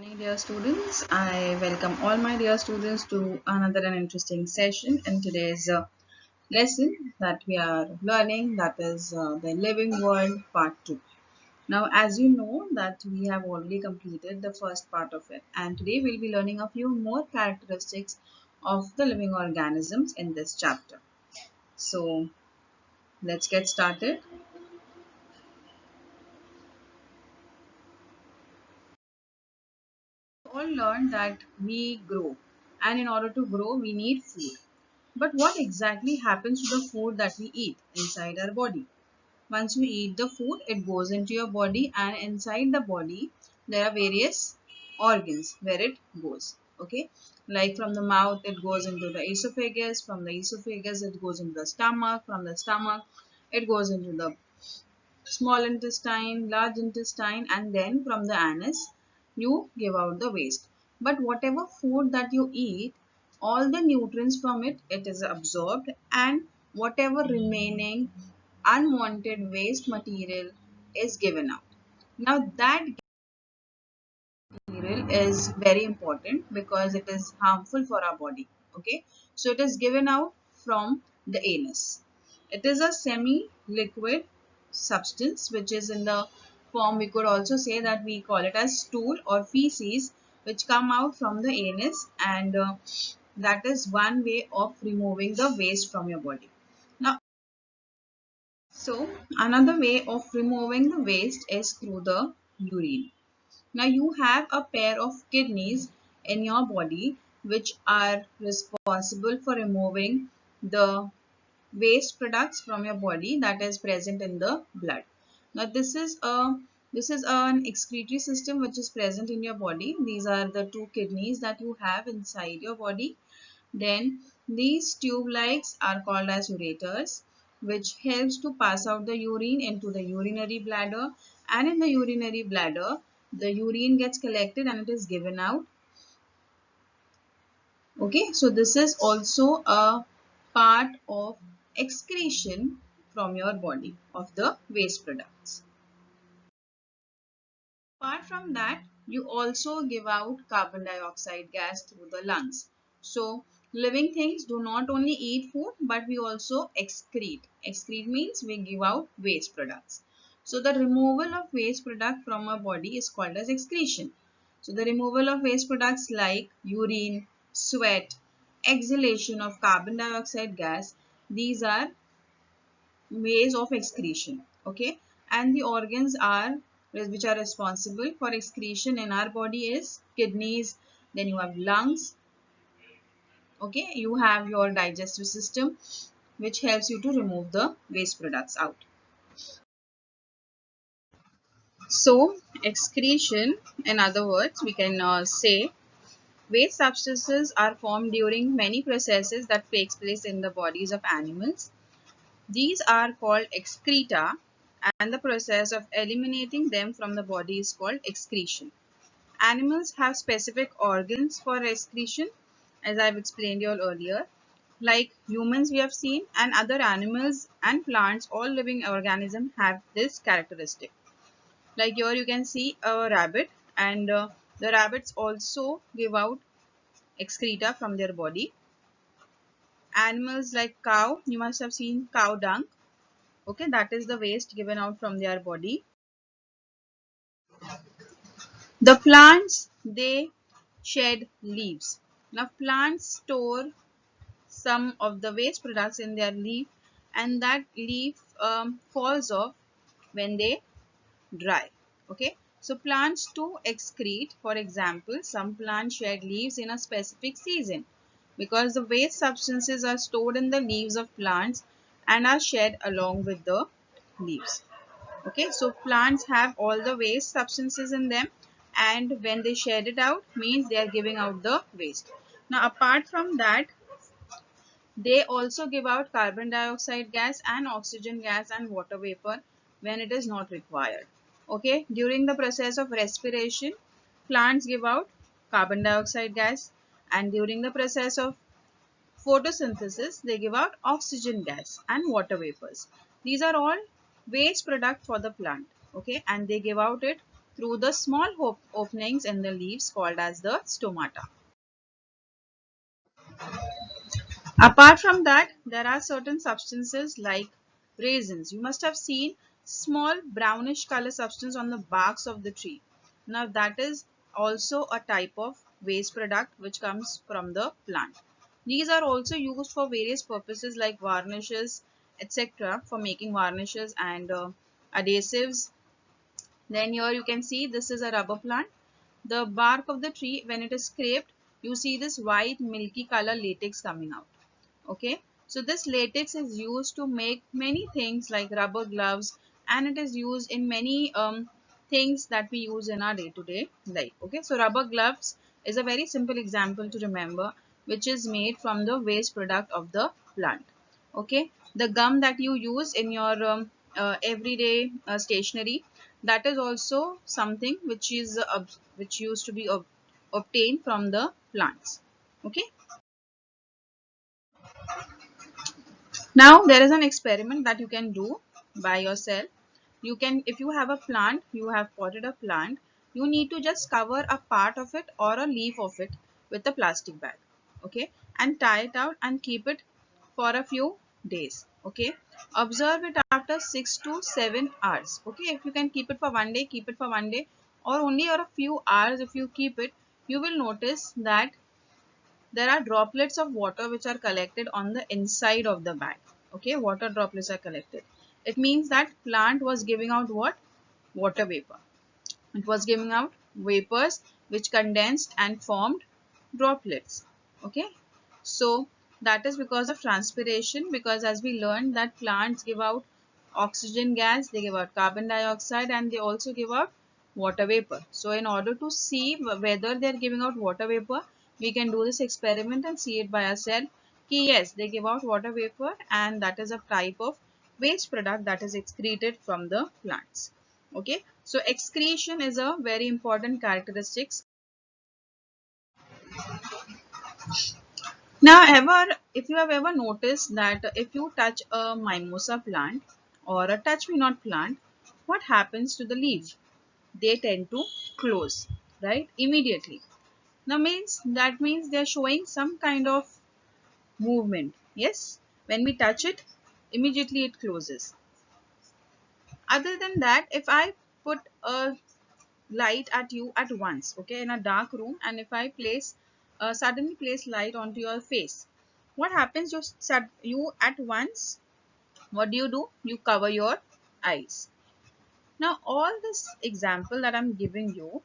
Morning, dear students. I welcome all my dear students to another and interesting session in today's lesson that we are learning, that is the living world part 2. Now, as you know that we have already completed the first part of it, and today we'll be learning a few more characteristics of the living organisms in this chapter. So, let's get started. We all learned that we grow, and in order to grow we need food. But what exactly happens to the food that we eat inside our body? Once you eat the food, it goes into your body, and inside the body there are various organs where it goes. Okay, like from the mouth it goes into the esophagus, from the esophagus it goes into the stomach, from the stomach it goes into the small intestine, large intestine, and then from the anus you give out the waste. But whatever food that you eat, all the nutrients from it is absorbed, and whatever remaining unwanted waste material is given out. Now that material is very important because it is harmful for our body. Okay, so it is given out from the anus. It is a semi-liquid substance which is in the form, we could also say that we call it as stool or feces, which come out from the anus, and that is one way of removing the waste from your body. Now, so another way of removing the waste is through the urine. Now you have a pair of kidneys in your body which are responsible for removing the waste products from your body that is present in the blood. Now this is an excretory system which is present in your body. These are the two kidneys that you have inside your body. Then these tube likes are called as ureters, which helps to pass out the urine into the urinary bladder, and in the urinary bladder the urine gets collected and it is given out. Okay, so this is also a part of excretion from your body of the waste products. Apart from that, you also give out carbon dioxide gas through the lungs. So, living things do not only eat food but we also excrete. Excrete means we give out waste products. So, the removal of waste product from our body is called as excretion. So, the removal of waste products like urine, sweat, exhalation of carbon dioxide gas, these are ways of excretion. Okay, and the organs are which are responsible for excretion in our body is kidneys, then you have lungs. Okay, you have your digestive system which helps you to remove the waste products out. So excretion, in other words, we can say waste substances are formed during many processes that takes place in the bodies of animals. These are called excreta, and the process of eliminating them from the body is called excretion. Animals have specific organs for excretion, as I've explained you all earlier. Like humans we have seen, and other animals and plants, all living organisms have this characteristic. Like here you can see a rabbit, and the rabbits also give out excreta from their body. Animals like cow, you must have seen cow dung. Okay, that is the waste given out from their body. The plants, they shed leaves. Now plants store some of the waste products in their leaf, and that leaf falls off when they dry. Okay, so plants too excrete. For example, some plants shed leaves in a specific season because the waste substances are stored in the leaves of plants and are shed along with the leaves. Okay, so plants have all the waste substances in them, and when they shed it out means they are giving out the waste. Now apart from that, they also give out carbon dioxide gas and oxygen gas and water vapor when it is not required. Okay, during the process of respiration, plants give out carbon dioxide gas, and during the process of photosynthesis, they give out oxygen gas and water vapors. These are all waste product for the plant. Okay, and they give out it through the small openings in the leaves called as the stomata. Apart from that, there are certain substances like raisins. You must have seen small brownish color substance on the barks of the tree. Now that is also a type of waste product which comes from the plant. These are also used for various purposes like varnishes, etc. for making varnishes and adhesives. Then here you can see this is a rubber plant. The bark of the tree, when it is scraped, you see this white milky color latex coming out. Okay, so this latex is used to make many things like rubber gloves, and it is used in many things that we use in our day-to-day life. Okay, so rubber gloves is a very simple example to remember, which is made from the waste product of the plant. Okay, the gum that you use in your everyday stationery, that is also something which is which used to be obtained from the plants. Okay. Now there is an experiment that you can do by yourself. You can, if you have a plant, you have potted a plant, you need to just cover a part of it or a leaf of it with a plastic bag. Okay, and tie it out and keep it for a few days. Okay, observe it after 6 to 7 hours. Okay, if you can keep it for one day, keep it for one day, or only for a few hours. If you keep it, you will notice that there are droplets of water which are collected on the inside of the bag. Okay, water droplets are collected. It means that plant was giving out what? Water vapor. It was giving out vapors which condensed and formed droplets. Okay, so that is because of transpiration, because as we learned that plants give out oxygen gas, they give out carbon dioxide, and they also give out water vapor. So in order to see whether they are giving out water vapor, we can do this experiment and see it by ourselves. Yes, they give out water vapor, and that is a type of waste product that is excreted from the plants. Okay, so excretion is a very important characteristic. Now, if you have ever noticed that if you touch a mimosa plant or a touch me not plant, what happens to the leaf? They tend to close, right? Immediately. Now that means they are showing some kind of movement. Yes, when we touch it, immediately it closes. Other than that, if I put a light at you at once, okay, in a dark room, and if I suddenly place light onto your face, what happens? You at once, what do? You cover your eyes. Now all this example that I'm giving you,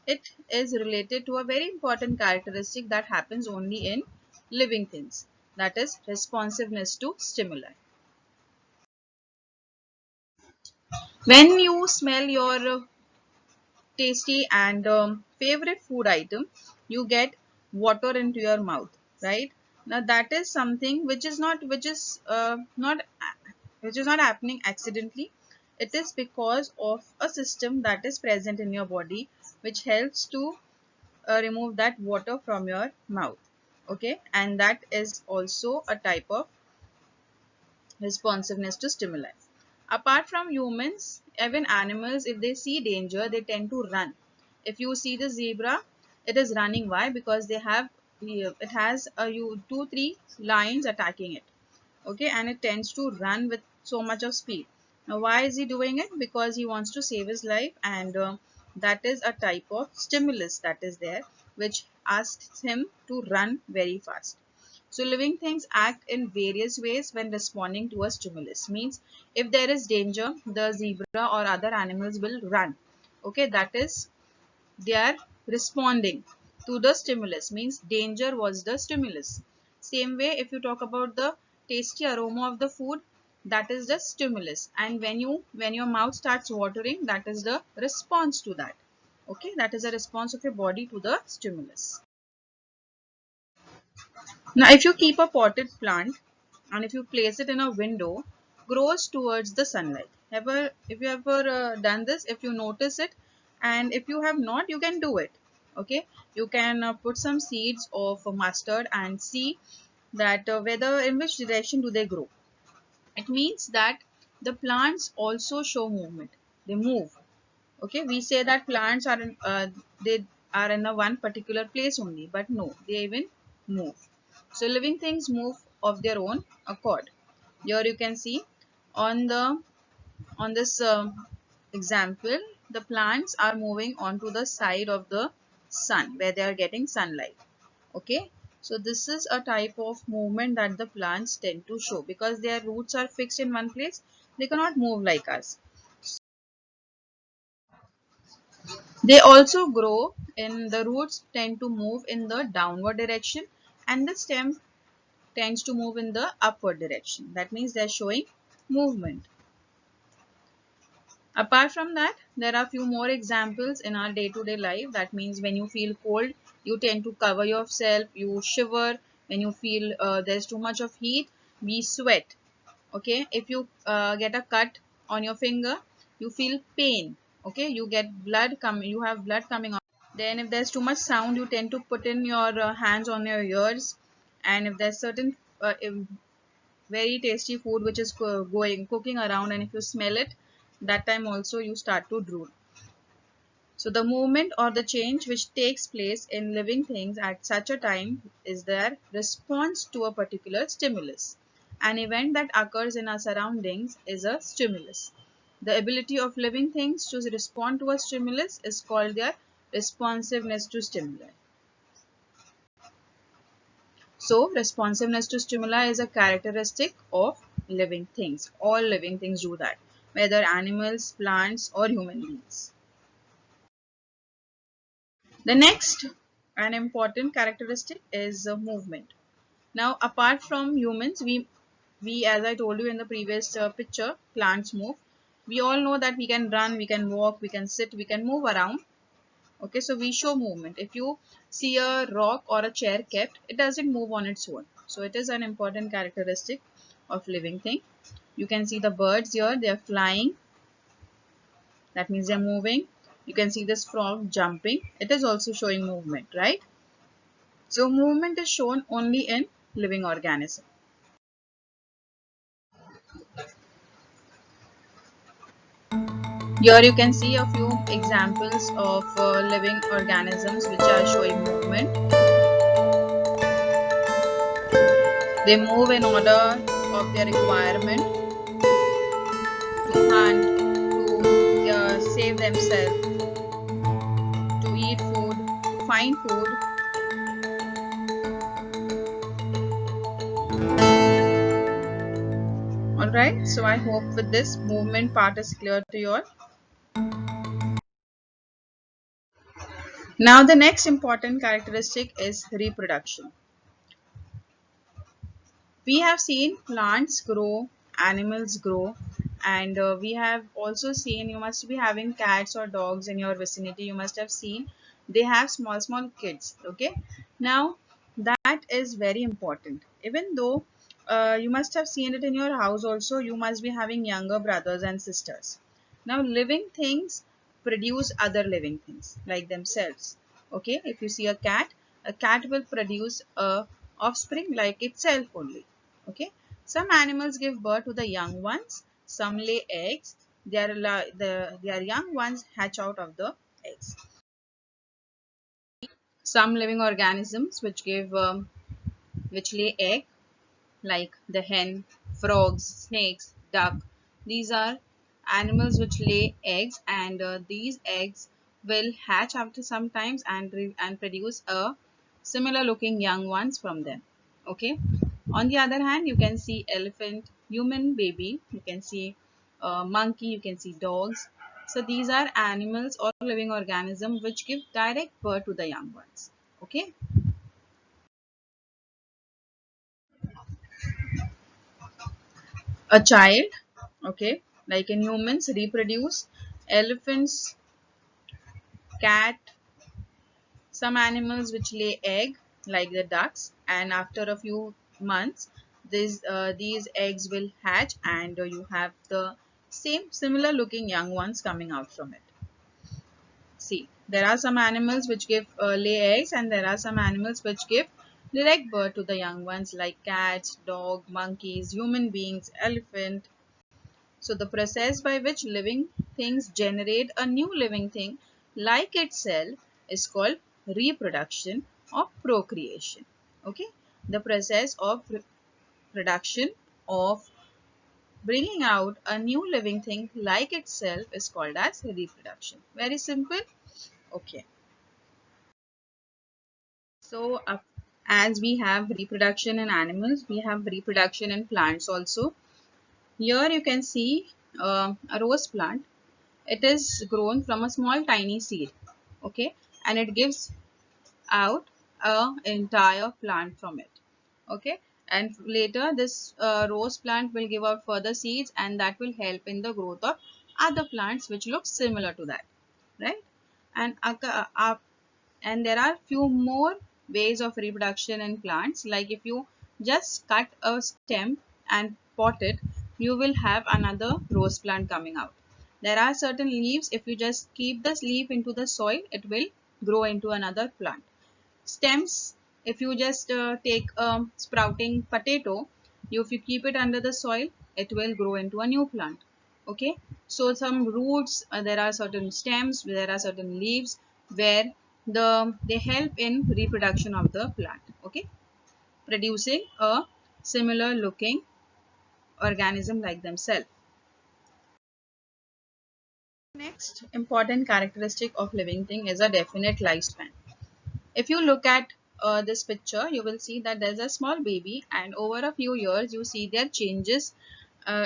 it is related to a very important characteristic that happens only in living things, that is responsiveness to stimuli. When you smell your tasty and favorite food item, you get water into your mouth, right? Now that is something which is not happening accidentally. It is because of a system that is present in your body which helps to remove that water from your mouth. Okay, and that is also a type of responsiveness to stimuli. Apart from humans, even animals, if they see danger, they tend to run. If you see the zebra, it is running. Why? Because it has two, three lions attacking it. Okay, and it tends to run with so much of speed. Now, why is he doing it? Because he wants to save his life, and that is a type of stimulus that is there, which asks him to run very fast. So living things act in various ways when responding to a stimulus. Means if there is danger, the zebra or other animals will run. Okay, that is, they are responding to the stimulus. Means danger was the stimulus. Same way, if you talk about the tasty aroma of the food, that is the stimulus. And when your mouth starts watering, that is the response to that. Okay, that is a response of your body to the stimulus. Now, if you keep a potted plant and if you place it in a window, grows towards the sunlight. If you ever done this, if you notice it, and if you have not, you can do it. Okay, you can put some seeds of mustard and see that whether in which direction do they grow. It means that the plants also show movement. They move. Okay, we say that plants are they are in a one particular place only, but no, they even move. So living things move of their own accord. Here you can see on the on this example, the plants are moving onto the side of the sun where they are getting sunlight. Okay, so this is a type of movement that the plants tend to show because their roots are fixed in one place. They cannot move like us. They also grow in the roots tend to move in the downward direction and the stem tends to move in the upward direction. That means they are showing movement. Apart from that, there are few more examples in our day-to-day life. That means when you feel cold, you tend to cover yourself, you shiver. When you feel there's too much of heat, we sweat. Okay, if you get a cut on your finger, you feel pain. Okay, you get blood coming, you have blood coming out. Then if there's too much sound, you tend to put in your hands on your ears. And if there's certain very tasty food which is cooking around, and if you smell it, that time also you start to drool. So the movement or the change which takes place in living things at such a time is their response to a particular stimulus. An event that occurs in our surroundings is a stimulus. The ability of living things to respond to a stimulus is called their responsiveness to stimuli. So responsiveness to stimuli is a characteristic of living things. All living things do that, whether animals, plants or human beings. The next an important characteristic is movement. Now apart from humans, we as I told you in the previous picture, plants move. We all know that we can run, we can walk, we can sit, we can move around. Okay, so we show movement. If you see a rock or a chair kept, it doesn't move on its own. So it is an important characteristic of living thing. You can see the birds here, they are flying. That means they are moving. You can see this frog jumping. It is also showing movement, right? So movement is shown only in living organism. Here you can see a few examples of living organisms which are showing movement. They move in order of their requirement to hunt, to save themselves, to eat food, to find food. Alright, so I hope with this movement part is clear to you all. Now the next important characteristic is reproduction. We have seen plants grow, animals grow, and we have also seen, you must be having cats or dogs in your vicinity, you must have seen they have small kids. Okay, now that is very important. Even though you must have seen it in your house also, you must be having younger brothers and sisters. Now living things produce other living things like themselves. Okay, if you see a cat will produce a offspring like itself only. Okay, some animals give birth to the young ones, some lay eggs. Their young ones hatch out of the eggs. Some living organisms which lay egg, like the hen, frogs, snakes, duck. These are animals which lay eggs, and these eggs will hatch after some times and produce a similar looking young ones from them. Okay. On the other hand, you can see elephant, human baby, you can see monkey, you can see dogs. So these are animals or living organisms which give direct birth to the young ones. Okay. A child, okay, like in humans reproduce, elephants, cat, some animals which lay egg like the ducks, and after a few months these eggs will hatch, and you have the similar looking young ones coming out from it. See, there are some animals which give lay eggs, and there are some animals which give direct birth to the young ones like cats, dog, monkeys, human beings, elephant. So the process by which living things generate a new living thing like itself is called reproduction or procreation. Okay, the process of production of bringing out a new living thing like itself is called as reproduction. Very simple. Okay. So, as we have reproduction in animals, we have reproduction in plants also. Here you can see a rose plant. It is grown from a small tiny seed. Okay, and it gives out a entire plant from it. Okay, and later this rose plant will give out further seeds, and that will help in the growth of other plants which look similar to that, right? And and there are few more ways of reproduction in plants, like if you just cut a stem and pot it, you will have another rose plant coming out. There are certain leaves, if you just keep this leaf into the soil, it will grow into another plant. Stems, if you just take a sprouting potato, if you keep it under the soil, it will grow into a new plant. Okay, so some roots, there are certain stems, there are certain leaves where they help in reproduction of the plant. Okay, producing a similar looking organism like themselves. Next important characteristic of living thing is a definite lifespan. If you look at this picture, you will see that there's a small baby, and over a few years you see their changes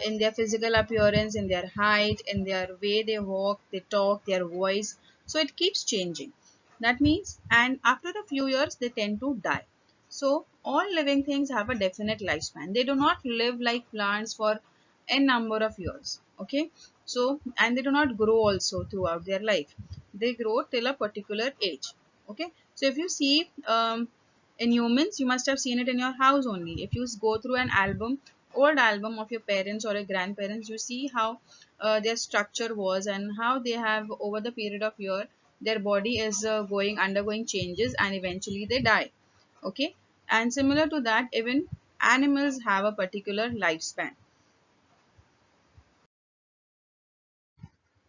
in their physical appearance, in their height, in their way they walk, they talk, their voice. So it keeps changing. That means, and after a few years they tend to die. So all living things have a definite lifespan. They do not live like plants for n number of years. Okay, so and they do not grow also throughout their life. They grow till a particular age. Okay, so if you see in humans, you must have seen it in your house only. If you go through an album, old album of your parents or your grandparents, you see how their structure was and how they have over the period of year their body is going undergoing changes, and eventually they die. Okay, and similar to that, even animals have a particular lifespan.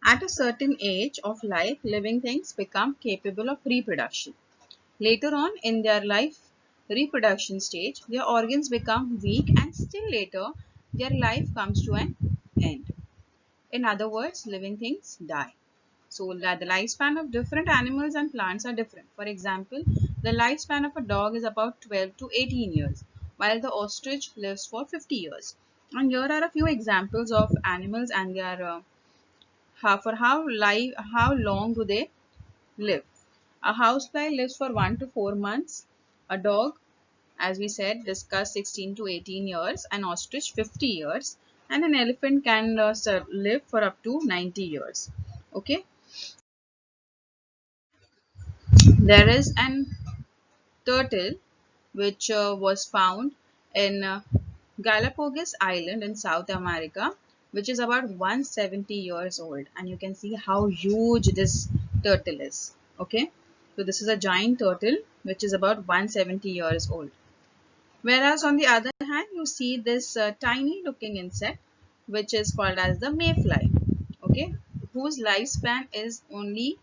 At a certain age of life, living things become capable of reproduction. Later on in their life reproduction stage, their organs become weak, and still later their life comes to an end. In other words, living things die. So the lifespan of different animals and plants are different. For example, the lifespan of a dog is about 12 to 18 years, while the ostrich lives for 50 years. And here are a few examples of animals and their how long do they live. A housefly lives for 1 to 4 months. A dog, as we said, discussed 16 to 18 years. An ostrich 50 years. And an elephant can live for up to 90 years. Okay. There is an turtle which was found in Galapagos Island in South America, which is about 170 years old, and you can see how huge this turtle is. Okay, so this is a giant turtle which is about 170 years old. Whereas on the other hand, you see this tiny looking insect which is called as the mayfly. Okay, whose lifespan is only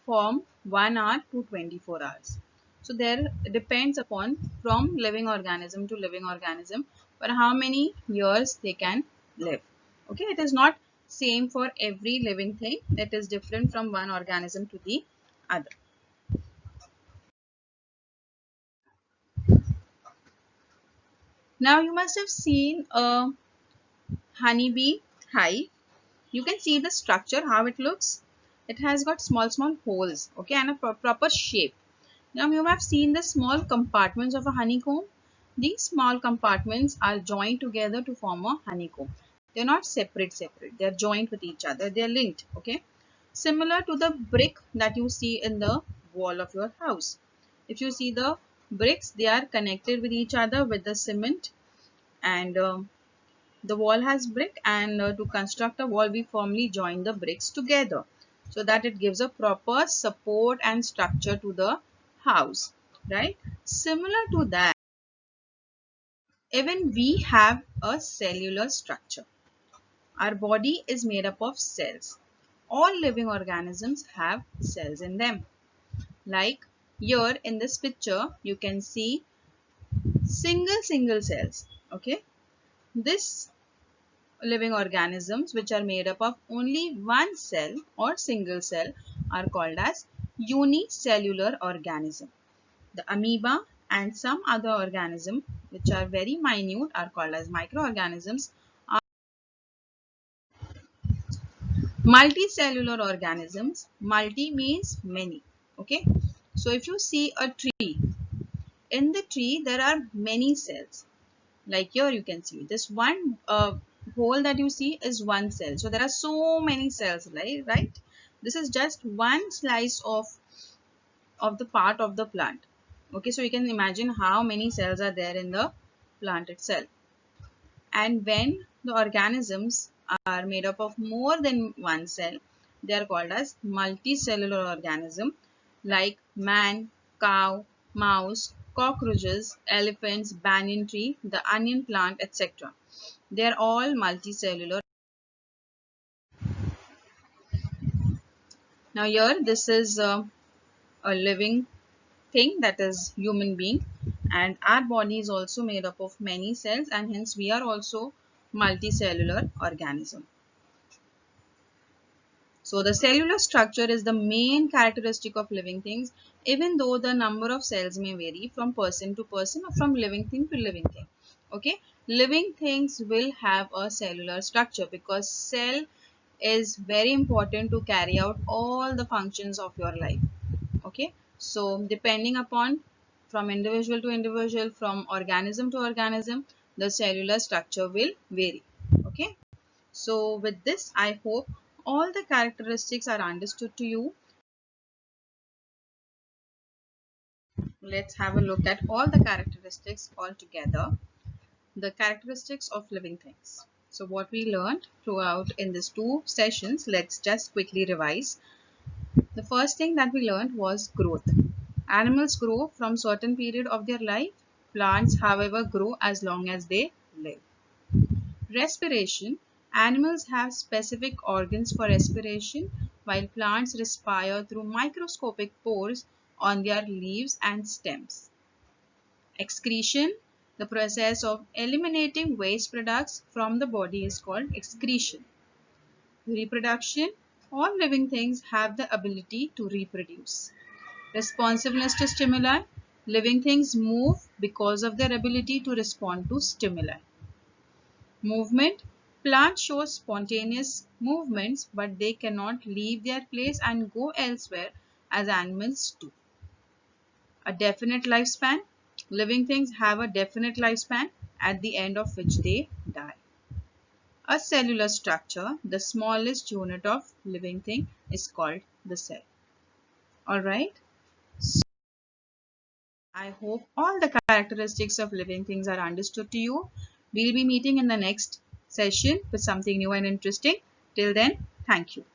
from 1 hour to 24 hours. So there depends upon from living organism to living organism for how many years they can live. Okay, it is not same for every living thing. It is different from one organism to the other. Now you must have seen a honeybee hive. You can see the structure, how it looks. It has got small holes, okay, and a proper shape. Now you have seen the small compartments of a honeycomb. These small compartments are joined together to form a honeycomb. They are not separate. They are joined with each other. They are linked. Okay. Similar to the brick that you see in the wall of your house. If you see the bricks, they are connected with each other with the cement, and the wall has brick, and to construct a wall we firmly join the bricks together so that it gives a proper support and structure to the house, right? Similar to that, even we have a cellular structure. Our body is made up of cells. all living organisms have cells in them. Like here in this picture, you can see single cells. Okay, this living organisms which are made up of only one cell or single cell are called as unicellular organism. The amoeba and some other organism which are very minute are called as microorganisms. Multicellular organisms, multi means many. Okay, so if you see a tree, in the tree there are many cells. Like here you can see this one hole that you see is one cell. So there are so many cells, right? This is just one slice of the part of the plant. Okay, so you can imagine how many cells are there in the plant itself. And when the organisms are made up of more than one cell, they are called as multicellular organism, like man, cow, mouse, cockroaches, elephants, banyan tree, the onion plant, etc. They are all multicellular. Now here this is a living thing, that is human being, and our body is also made up of many cells, and hence we are also multicellular organism. So the cellular structure is the main characteristic of living things, even though the number of cells may vary from person to person or from living thing to living thing. Okay, living things will have a cellular structure because cell is very important to carry out all the functions of your life. Okay, so depending upon from individual to individual, from organism to organism, the cellular structure will vary. Okay, so with this, I hope all the characteristics are understood to you. Let's have a look at all the characteristics all together. The characteristics of living things. So what we learned throughout in these two sessions, let's just quickly revise. The first thing that we learned was growth. Animals grow from certain period of their life. Plants, however, grow as long as they live. Respiration. Animals have specific organs for respiration, while plants respire through microscopic pores on their leaves and stems. Excretion. The process of eliminating waste products from the body is called excretion. Reproduction. All living things have the ability to reproduce. Responsiveness to stimuli. Living things move because of their ability to respond to stimuli. Movement. Plants show spontaneous movements, but they cannot leave their place and go elsewhere as animals do. A definite lifespan. Living things have a definite lifespan at the end of which they die. A cellular structure, the smallest unit of living thing, is called the cell. Alright. I hope all the characteristics of living things are understood to you. We'll be meeting in the next session with something new and interesting. Till then, thank you.